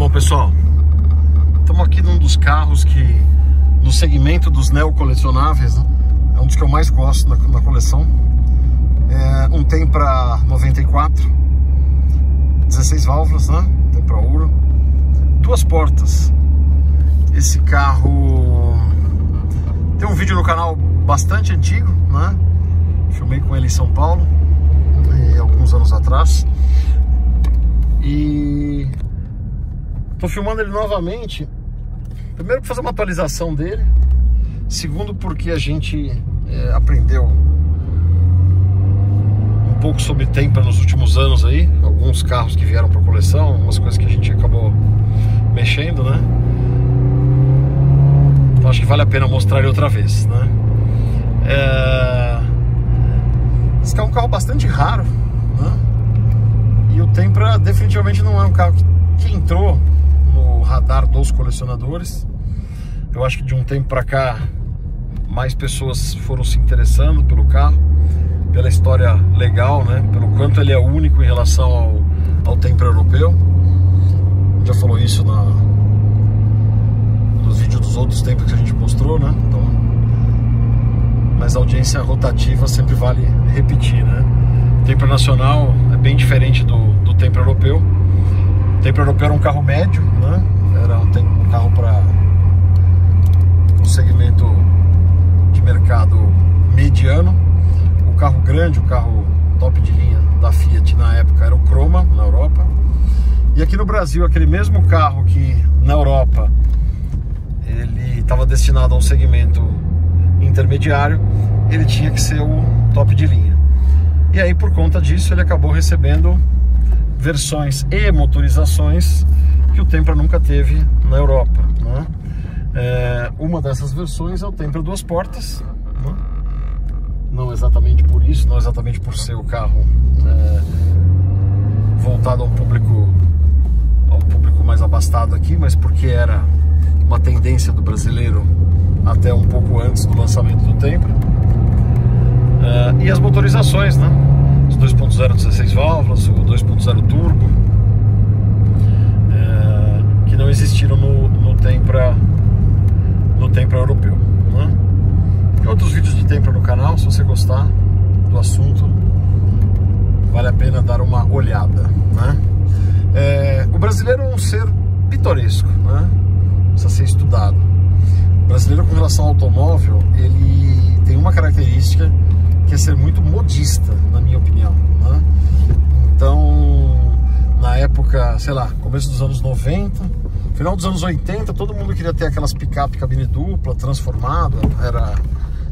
Bom, pessoal, estamos aqui num dos carros que, no segmento dos neocolecionáveis, né, é um dos que eu mais gosto na coleção. É um Tempra 94, 16 válvulas, né? Tempra Ouro, duas portas. Esse carro tem um vídeo no canal bastante antigo, né? Filmei com ele em São Paulo alguns anos atrás. E tô filmando ele novamente. Primeiro para fazer uma atualização dele. Segundo porque a gente aprendeu um pouco sobre Tempra nos últimos anos aí. Alguns carros que vieram para coleção, umas coisas que a gente acabou mexendo, né? Então acho que vale a pena mostrar ele outra vez, né? Esse carro é um carro bastante raro, né? E o Tempra definitivamente não é um carro que entrou no radar dos colecionadores. Eu acho que de um tempo para cá mais pessoas foram se interessando pelo carro, pela história legal, né? Pelo quanto ele é único em relação ao Tempra europeu. Já falou isso nos vídeos dos outros Tempra que a gente mostrou, né? Então, mas a audiência rotativa sempre vale repetir, né? O Tempra nacional é bem diferente do Tempra europeu. O Tempra europeu era um carro médio, né? Era um carro para um segmento de mercado mediano. O carro grande, o carro top de linha da Fiat na época era o Croma, na Europa. E aqui no Brasil, aquele mesmo carro que na Europa ele estava destinado a um segmento intermediário, ele tinha que ser o top de linha. E aí, por conta disso, ele acabou recebendo versões e motorizações que o Tempra nunca teve na Europa, né? Uma dessas versões é o Tempra duas portas, né? Não exatamente por isso, não exatamente por ser o carro voltado a um público mais abastado aqui, mas porque era uma tendência do brasileiro até um pouco antes do lançamento do Tempra. E as motorizações, né? Os 2.0 16 válvulas, o 2.0 turbo, que não existiram no Tempra europeu, né? Tem outros vídeos de Tempra no canal, se você gostar do assunto, vale a pena dar uma olhada, né? O brasileiro é um ser pitoresco, né? Precisa ser estudado. O brasileiro, com relação ao automóvel, ele tem uma característica que é ser muito modista, na minha opinião, né? Então, na época, sei lá, começo dos anos 90, final dos anos 80, todo mundo queria ter aquelas picape cabine dupla, transformada, era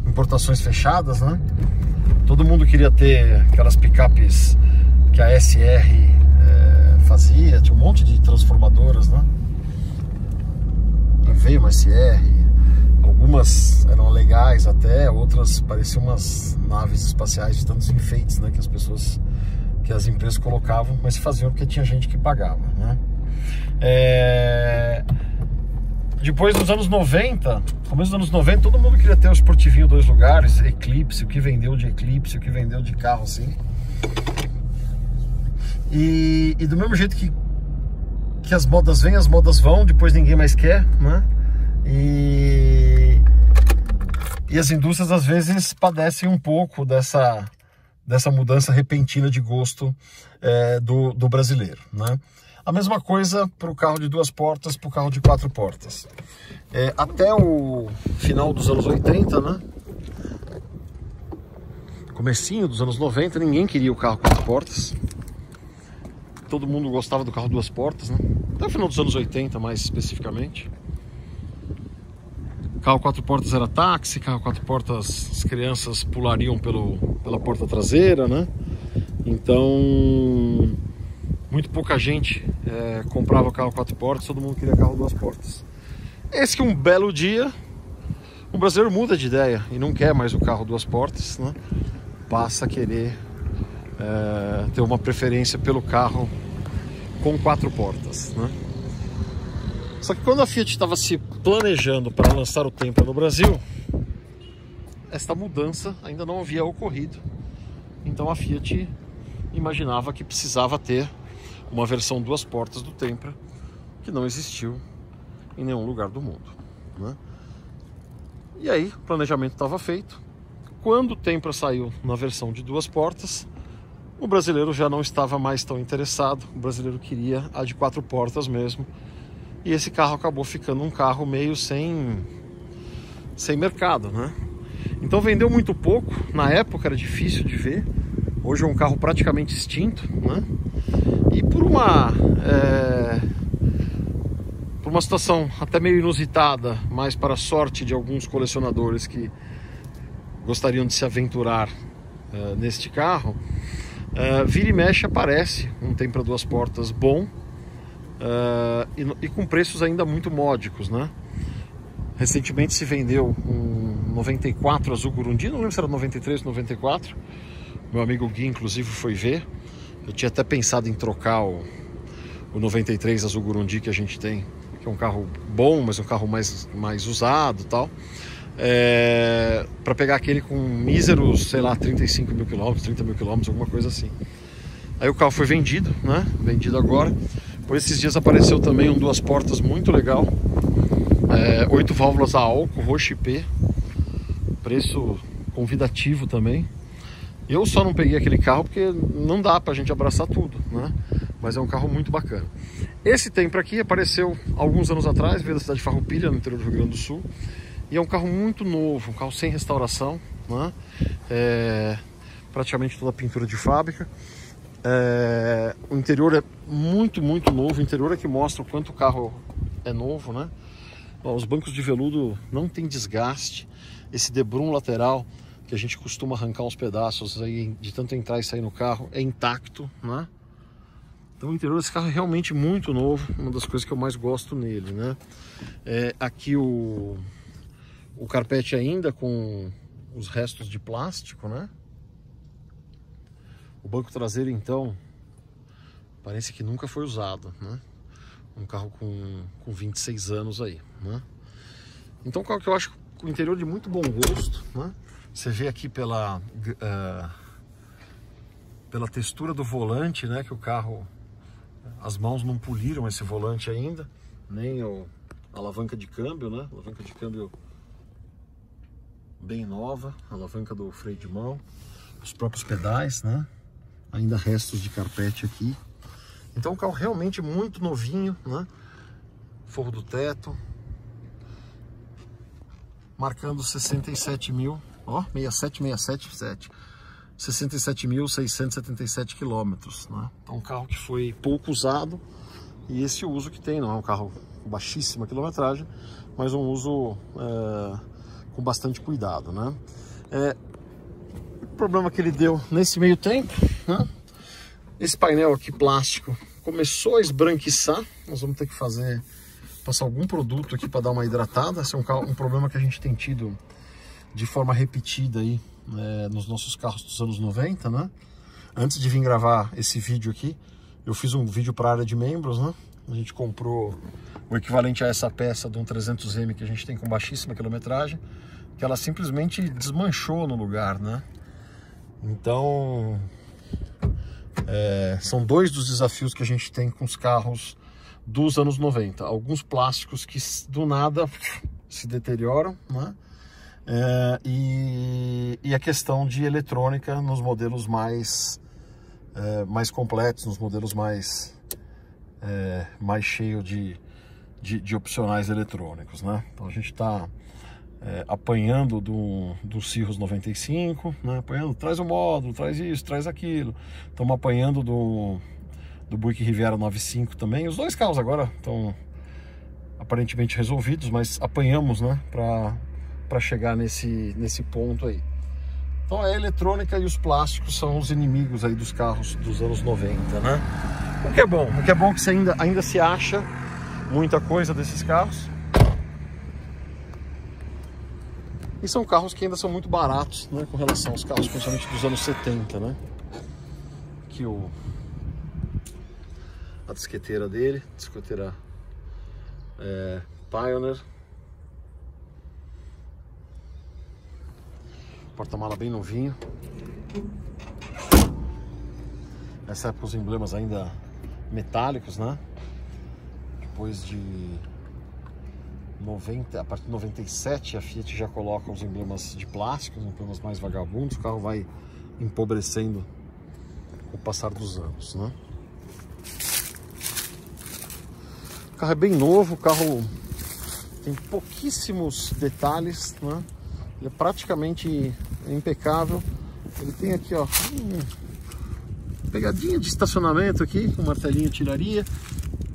importações fechadas, né? Todo mundo queria ter aquelas picapes que a SR fazia, tinha um monte de transformadoras, né? E veio uma SR, algumas eram legais até, outras pareciam umas naves espaciais de tantos enfeites, né, que as empresas colocavam, mas faziam porque tinha gente que pagava, né? Depois dos anos 90, começo dos anos 90, todo mundo queria ter o esportivinho 2 lugares, Eclipse, o que vendeu de Eclipse, o que vendeu de carro assim. E do mesmo jeito que as modas vêm, as modas vão, depois ninguém mais quer, né? E as indústrias às vezes padecem um pouco dessa mudança repentina de gosto do brasileiro, né? A mesma coisa para o carro de duas portas, para o carro de quatro portas. Até o final dos anos 80, né? Comecinho dos anos 90, ninguém queria o carro quatro portas. Todo mundo gostava do carro duas portas, né? Até o final dos anos 80, mais especificamente. Carro quatro portas era táxi, carro quatro portas as crianças pulariam pela porta traseira, né? Então, muito pouca gente comprava carro quatro portas, todo mundo queria carro duas portas. Eis que um belo dia, o brasileiro muda de ideia e não quer mais o carro duas portas, né? Passa a querer ter uma preferência pelo carro com quatro portas, né? Só que quando a Fiat estava se planejando para lançar o Tempra no Brasil, esta mudança ainda não havia ocorrido. Então a Fiat imaginava que precisava ter uma versão duas portas do Tempra, que que não existiu em nenhum lugar do mundo, né? E aí o planejamento estava feito. Quando o Tempra saiu na versão de 2 portas, o brasileiro já não estava mais tão interessado. O brasileiro queria a de 4 portas mesmo. E esse carro acabou ficando um carro meio sem mercado, né? Então vendeu muito pouco. Na época era difícil de ver. Hoje é um carro praticamente extinto, né? E por uma situação até meio inusitada, mas para a sorte de alguns colecionadores que gostariam de se aventurar neste carro, vira e mexe aparece um Tempra 2 portas bom, e com preços ainda muito módicos, né? Recentemente se vendeu um 94 azul Gurundi, não lembro se era 93 ou 94. Meu amigo Gui inclusive foi ver. Eu tinha até pensado em trocar o 93 azul Gurundi que a gente tem, que é um carro bom, mas um carro mais usado e tal, para pegar aquele com míseros, sei lá, 35 mil quilômetros, 30 mil quilômetros, alguma coisa assim. Aí o carro foi vendido, né? Vendido agora. Por esses dias apareceu também um 2 portas muito legal, 8 válvulas a álcool, roxo IP, preço convidativo também. Eu só não peguei aquele carro porque não dá pra gente abraçar tudo, né? Mas é um carro muito bacana. Esse Tempra aqui apareceu alguns anos atrás, veio da cidade de Farroupilha, no interior do Rio Grande do Sul. E é um carro muito novo, um carro sem restauração, né? Praticamente toda a pintura de fábrica. O interior é muito novo. O interior é que mostra o quanto o carro é novo, né? Bom, os bancos de veludo não tem desgaste. Esse debrum lateral, que a gente costuma arrancar uns pedaços aí de tanto entrar e sair no carro, é intacto, né? Então o interior desse carro é realmente muito novo, uma das coisas que eu mais gosto nele, né? Aqui o carpete ainda com os restos de plástico, né? O banco traseiro então parece que nunca foi usado, né? Um carro com 26 anos aí, né? Então um carro que eu acho com o interior de muito bom gosto, né? Você vê aqui pela textura do volante, né? Que o carro, as mãos não poliram esse volante ainda, nem a alavanca de câmbio, né? Alavanca de câmbio bem nova, alavanca do freio de mão, os próprios pedais, né? Ainda restos de carpete aqui. Então um carro realmente muito novinho, né? Forro do teto, marcando 67 mil, ó, 67.677 quilômetros, né? Então um carro que foi pouco usado, e esse uso que tem, não é um carro com baixíssima quilometragem, mas um uso com bastante cuidado, né? O problema que ele deu nesse meio tempo, né? Esse painel aqui plástico começou a esbranquiçar. Nós vamos ter que passar algum produto aqui para dar uma hidratada. Esse é um problema que a gente tem tido de forma repetida aí, nos nossos carros dos anos 90, né? Antes de vir gravar esse vídeo aqui, eu fiz um vídeo para a área de membros, né? A gente comprou o equivalente a essa peça de um 300M que a gente tem com baixíssima quilometragem, que ela simplesmente desmanchou no lugar, né? Então são dois dos desafios que a gente tem com os carros dos anos 90. Alguns plásticos que do nada se deterioram, né? E a questão de eletrônica nos modelos mais completos, nos modelos mais cheios de opcionais eletrônicos, né? Então a gente está apanhando do Cirrus 95, né? Apanhando, traz o módulo, traz isso, traz aquilo. Estamos apanhando do Buick Riviera 95 também. Os dois carros agora estão aparentemente resolvidos, mas apanhamos, né, para chegar nesse ponto aí. Então a eletrônica e os plásticos são os inimigos aí dos carros dos anos 90, né? O que é bom que você ainda se acha muita coisa desses carros. E são carros que ainda são muito baratos, né, com relação aos carros principalmente dos anos 70, né? Aqui a disqueteira dele, disqueteira Pioneer. Porta-mala bem novinho. Essa época os emblemas ainda metálicos, né? depois de 90, a partir de 97 a Fiat já coloca os emblemas de plástico, os emblemas mais vagabundos. O carro vai empobrecendo com o passar dos anos, né? O carro é bem novo, o carro tem pouquíssimos detalhes, né? Ele é praticamente impecável. Ele tem aqui, ó, pegadinha de estacionamento aqui, com martelinho tiraria,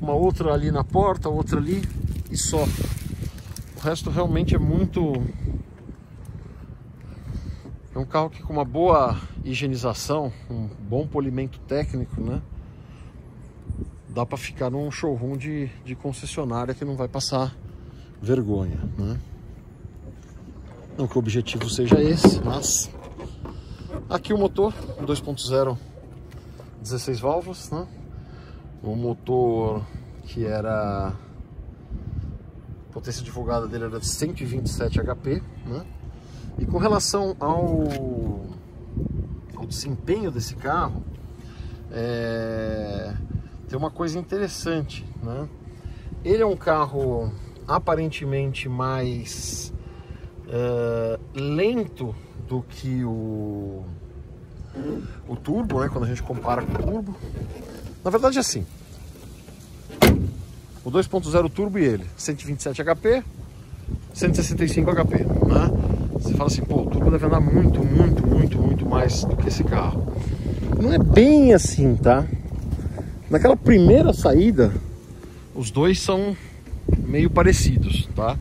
uma outra ali na porta, outra ali e só. O resto realmente é muito... É um carro que com uma boa higienização, um bom polimento técnico, né? Dá para ficar num showroom de concessionária que não vai passar vergonha, né? Não que o objetivo seja esse, mas... Aqui o motor 2.0, 16 válvulas, né? O motor que era... A potência divulgada dele era de 127 HP, né? E com relação ao desempenho desse carro, tem uma coisa interessante, né? Ele é um carro aparentemente mais lento do que o turbo, né? Quando a gente compara com o turbo. Na verdade é assim. O 2.0 turbo e ele, 127 HP, 165 HP, né? Você fala assim, pô, o turbo deve andar muito mais do que esse carro. Não é bem assim, tá? Naquela primeira saída, os dois são meio parecidos, tá?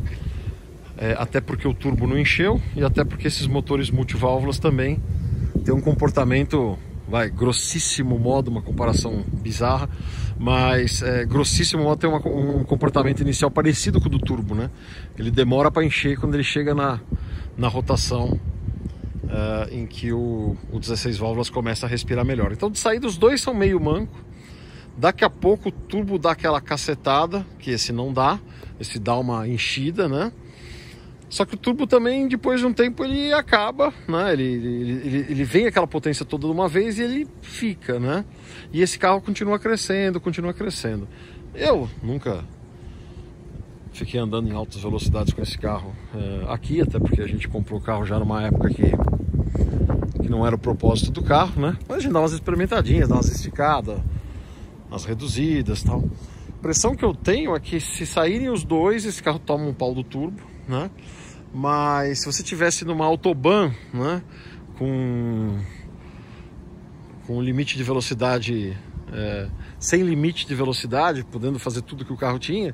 Até porque o turbo não encheu e até porque esses motores multiválvulas também têm um comportamento, grossíssimo modo, uma comparação bizarra, mas grossíssimo modo tem um comportamento inicial parecido com o do turbo, né? Ele demora para encher quando ele chega na rotação em que o 16 válvulas começa a respirar melhor. Então de saída os dois são meio manco. Daqui a pouco o turbo dá aquela cacetada, que esse não dá, esse dá uma enchida, né? Só que o turbo também, depois de um tempo, ele acaba, né? Ele vem aquela potência toda de uma vez e ele fica, né? E esse carro continua crescendo. Eu nunca fiquei andando em altas velocidades com esse carro aqui, até porque a gente comprou o carro já numa época que não era o propósito do carro, né? Mas a gente dá umas experimentadinhas, dá umas esticadas, umas reduzidas e tal. A impressão que eu tenho é que se saírem os dois, esse carro toma um pau do turbo, né? Mas se você tivesse numa autobahn, né, com limite de velocidade, sem limite de velocidade, podendo fazer tudo que o carro tinha,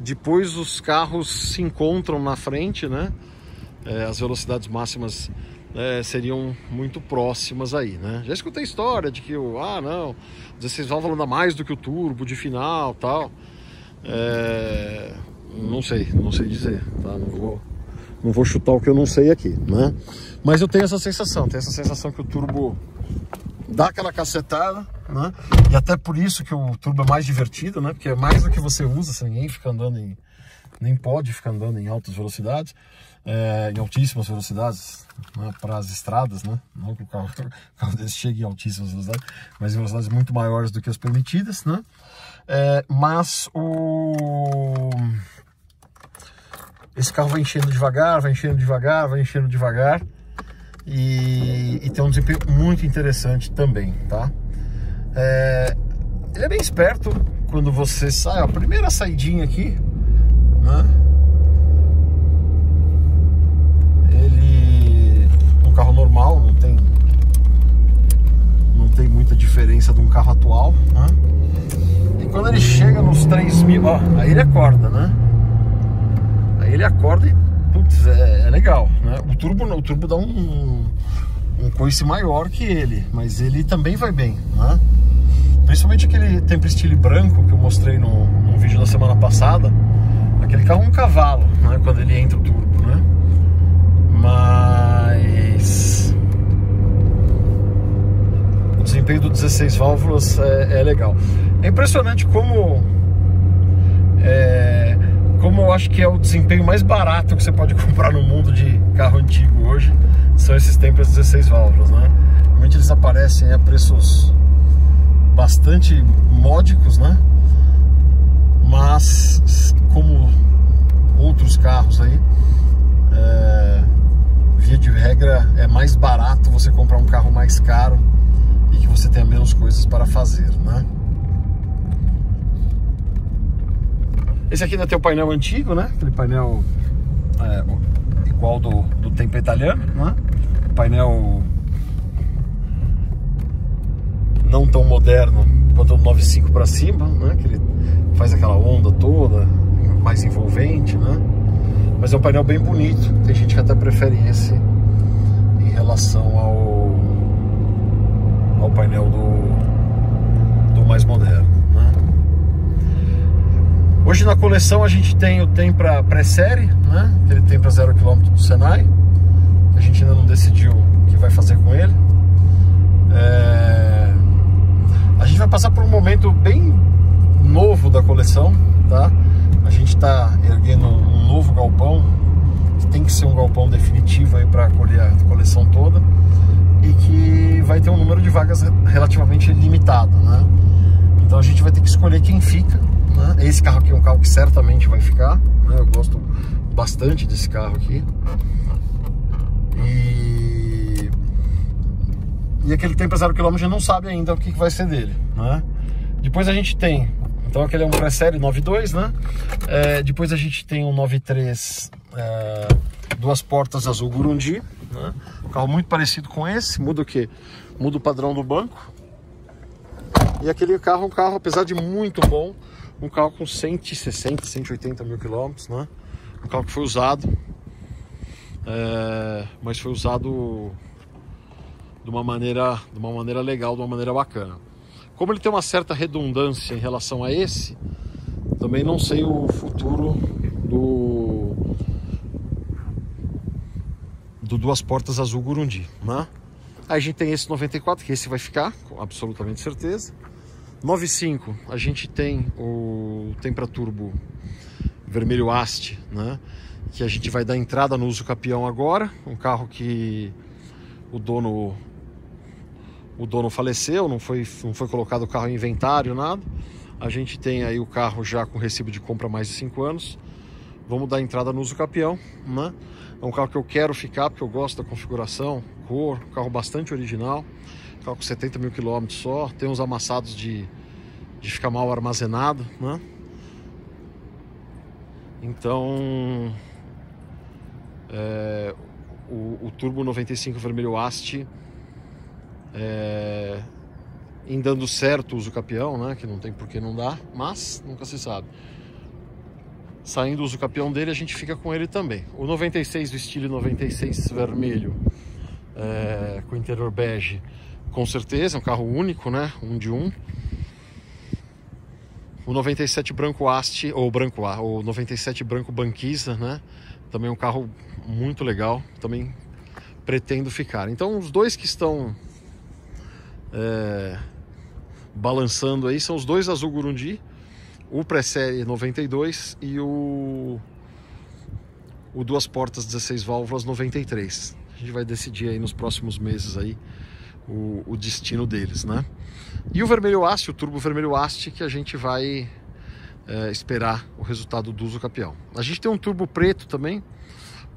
depois os carros se encontram na frente, né? As velocidades máximas seriam muito próximas aí, né? Já escutei história de que o 16 válvulas anda mais do que o turbo de final, tal. Não sei dizer, tá? Não vou chutar o que eu não sei aqui, né? Mas eu tenho essa sensação que o turbo dá aquela cacetada, né? E até por isso que o turbo é mais divertido, né? Porque é mais do que você usa, ninguém fica andando nem pode ficar andando em altas velocidades, em altíssimas velocidades, né? Para as estradas, né? Não que o carro desse chegue em altíssimas velocidades, mas em velocidades muito maiores do que as permitidas, né? Mas esse carro vai enchendo devagar e tem um desempenho muito interessante também, tá? Ele é bem esperto quando você sai, ó, a primeira saidinha aqui, né? Ele um carro normal, não tem muita diferença de um carro atual, né? E quando ele chega nos 3.000, ó, aí ele acorda, né? Aí ele acorda e, putz, é legal, né? O turbo dá um coice maior que ele, mas ele também vai bem, né? Principalmente aquele Tempest branco que eu mostrei no vídeo da semana passada. Aquele carro é um cavalo, né? Quando ele entra o turbo, né? Mas o desempenho do 16 válvulas é legal. É impressionante como eu acho que é o desempenho mais barato que você pode comprar no mundo de carro antigo hoje, são esses Tempest 16 válvulas, né? Realmente eles aparecem a preços bastante módicos, né? mais caro e que você tenha menos coisas para fazer, né? Esse aqui ainda tem o painel antigo, né? Aquele painel igual do Tempra italiano, né? Painel não tão moderno quanto o 95 para cima, né? Que ele faz aquela onda toda, mais envolvente, né? Mas é um painel bem bonito. Tem gente que até prefere esse em relação ao painel do mais moderno, né? Hoje na coleção a gente tem o Tempra pré-série, né? Aquele Tempra 0 km do Senai. A gente ainda não decidiu o que vai fazer com ele. A gente vai passar por um momento bem novo da coleção, tá? A gente está erguendo um novo galpão, que tem que ser um galpão definitivo aí para acolher a coleção toda e que vai ter um número de vagas relativamente limitado, né? Então a gente vai ter que escolher quem fica, né? Esse carro aqui é um carro que certamente vai ficar, né? Eu gosto bastante desse carro aqui. E aquele Tempra 0 km já não sabe ainda o que vai ser dele, né? Depois a gente tem, então aquele é um pré-série 9.2, né? Depois a gente tem um 9.3 duas portas azul Gurundi, né? Um carro muito parecido com esse, muda o quê? Muda o padrão do banco. E aquele carro é um carro, apesar de muito bom, um carro com 160, 180 mil quilômetros, né? Um carro que foi usado, mas foi usado de uma maneira legal, de uma maneira bacana. Como ele tem uma certa redundância em relação a esse, também não sei o futuro do duas portas azul Gurundi, né? Aí a gente tem esse 94, que esse vai ficar, com absolutamente certeza. 95, a gente tem o Tempra Turbo vermelho Asti, né? Que a gente vai dar entrada no uso capião agora. Um carro que o dono faleceu, não foi colocado o carro em inventário, nada. A gente tem aí o carro já com recibo de compra há mais de 5 anos. Vamos dar entrada no uso capião, né? É um carro que eu quero ficar porque eu gosto da configuração, cor, um carro bastante original. Carro com 70 mil quilômetros só, tem uns amassados de ficar mal armazenado, né? Então o Turbo 95 vermelho Asti, em dando certo o uso capião, né? Que não tem por que não dar, mas nunca se sabe. Saindo o uso capião dele, a gente fica com ele também. O 96 do estilo 96 vermelho, com interior bege, com certeza, é um carro único, né? Um de um. O 97 branco Asti, ou 97 branco Banquisa, né? Também é um carro muito legal, também pretendo ficar. Então os dois que estão balançando aí são os dois azul Gurundi, o pré-série 92 e o duas portas 16 válvulas 93. A gente vai decidir aí nos próximos meses aí o destino deles, né? E o vermelho Asti, o turbo vermelho Asti, que a gente vai esperar o resultado do uso capião. A gente tem um turbo preto também.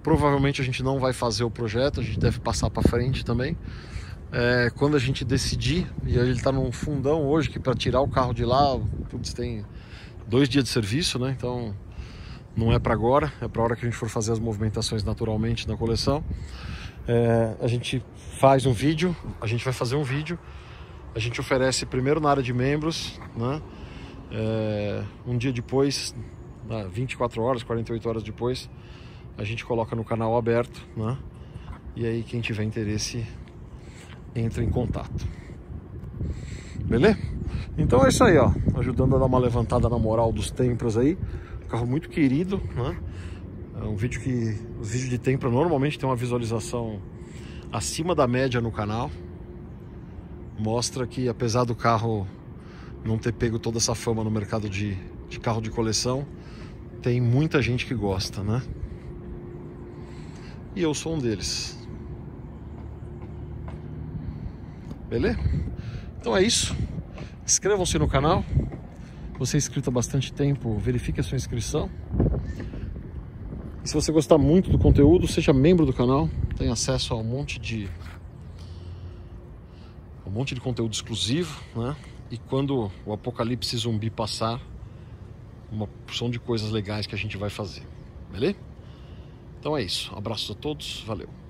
Provavelmente a gente não vai fazer o projeto, a gente deve passar para frente também. Quando a gente decidir, e ele está num fundão hoje, que para tirar o carro de lá, putz, tem 2 dias de serviço, né? Então não é para agora, é para a hora que a gente for fazer as movimentações naturalmente na coleção. A gente faz um vídeo, a gente vai fazer um vídeo, a gente oferece primeiro na área de membros, né? Um dia depois, 24 horas, 48 horas depois, a gente coloca no canal aberto, né? E aí quem tiver interesse entra em contato. Beleza? Então é isso aí, ó, ajudando a dar uma levantada na moral dos Tempras aí. Carro muito querido, né? É um vídeo que os vídeos de Tempra normalmente tem uma visualização acima da média no canal. Mostra que apesar do carro não ter pego toda essa fama no mercado de carro de coleção, tem muita gente que gosta, né? E eu sou um deles. Beleza? Então é isso. Inscrevam-se no canal. Você é inscrito há bastante tempo, verifique a sua inscrição. E se você gostar muito do conteúdo, seja membro do canal. Tem acesso a um monte de monte de conteúdo exclusivo, né? E quando o apocalipse zumbi passar, uma porção de coisas legais que a gente vai fazer, beleza? Então é isso, um abraço a todos, valeu!